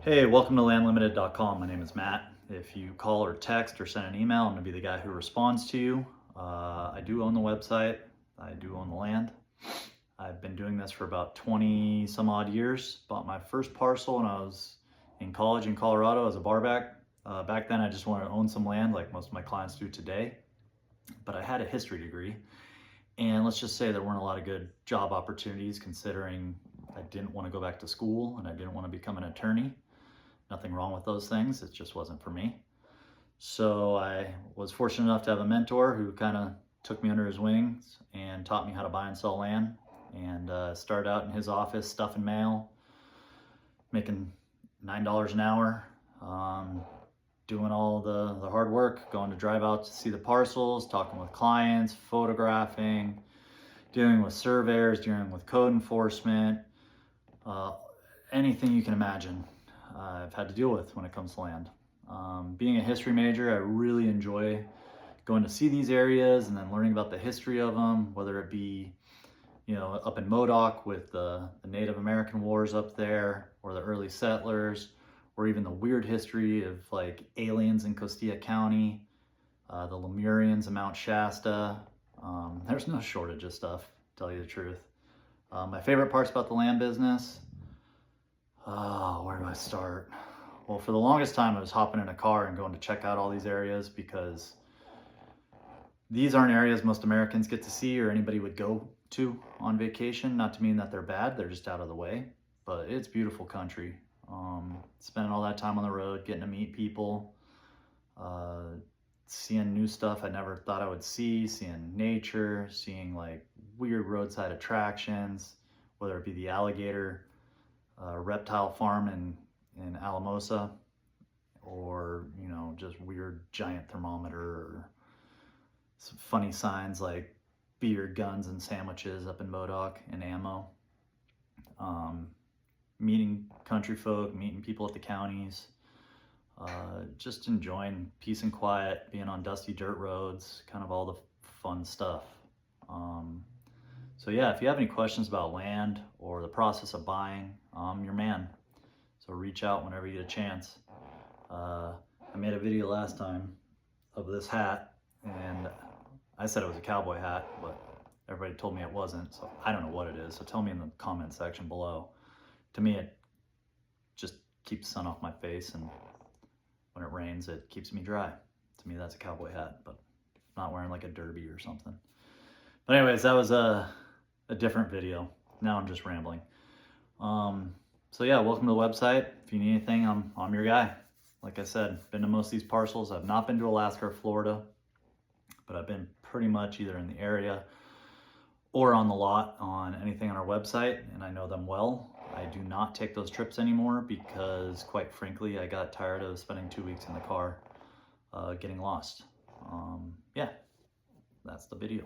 Hey, welcome to landlimited.com. My name is Matt. If you call or text or send an email, I'm going to be the guy who responds to you. I do own the website. I do own the land. I've been doing this for about 20 some odd years. Bought my first parcel when I was in college in Colorado as a barback. Back then, I just wanted to own some land like most of my clients do today. But I had a history degree. And let's just say there weren't a lot of good job opportunities considering I didn't want to go back to school and I didn't want to become an attorney. Nothing wrong with those things, it just wasn't for me. So I was fortunate enough to have a mentor who kind of took me under his wings and taught me how to buy and sell land. And started out in his office stuffing mail, making $9 an hour, doing all the hard work, going to drive out to see the parcels, talking with clients, photographing, dealing with surveyors, dealing with code enforcement, anything you can imagine. I've had to deal with when it comes to land. Being a history major, I really enjoy going to see these areas and then learning about the history of them, whether it be, up in Modoc with the Native American wars up there, or the early settlers, or even the weird history of like aliens in Costilla County, the Lemurians in Mount Shasta. There's no shortage of stuff, to tell you the truth. My favorite parts about the land business, where do I start? Well, for the longest time, I was hopping in a car and going to check out all these areas because these aren't areas most Americans get to see or anybody would go to on vacation. Not to mean that they're bad, they're just out of the way, but it's beautiful country. Spending all that time on the road, getting to meet people, seeing new stuff I never thought I would see, seeing nature, seeing like weird roadside attractions, whether it be the alligator reptile farm in Alamosa, or just weird giant thermometer, or some funny signs like beer, guns, and sandwiches up in Modoc and ammo. Meeting country folk, meeting people at the counties, just enjoying peace and quiet, being on dusty dirt roads, kind of all the fun stuff. So yeah, if you have any questions about land or the process of buying, I'm your man. So reach out whenever you get a chance. I made a video last time of this hat, and I said it was a cowboy hat, but everybody told me it wasn't, so I don't know what it is. So tell me in the comment section below. To me, it just keeps the sun off my face, and when it rains, it keeps me dry. To me, that's a cowboy hat, but not wearing like a derby or something. But anyways, that was a different video. Now I'm just rambling. So yeah, welcome to the website. If you need anything, I'm your guy. Like I said, been to most of these parcels. I've not been to Alaska or Florida, but I've been pretty much either in the area or on the lot on anything on our website, and I know them well. I do not take those trips anymore because, quite frankly, I got tired of spending 2 weeks in the car getting lost. Yeah, that's the video.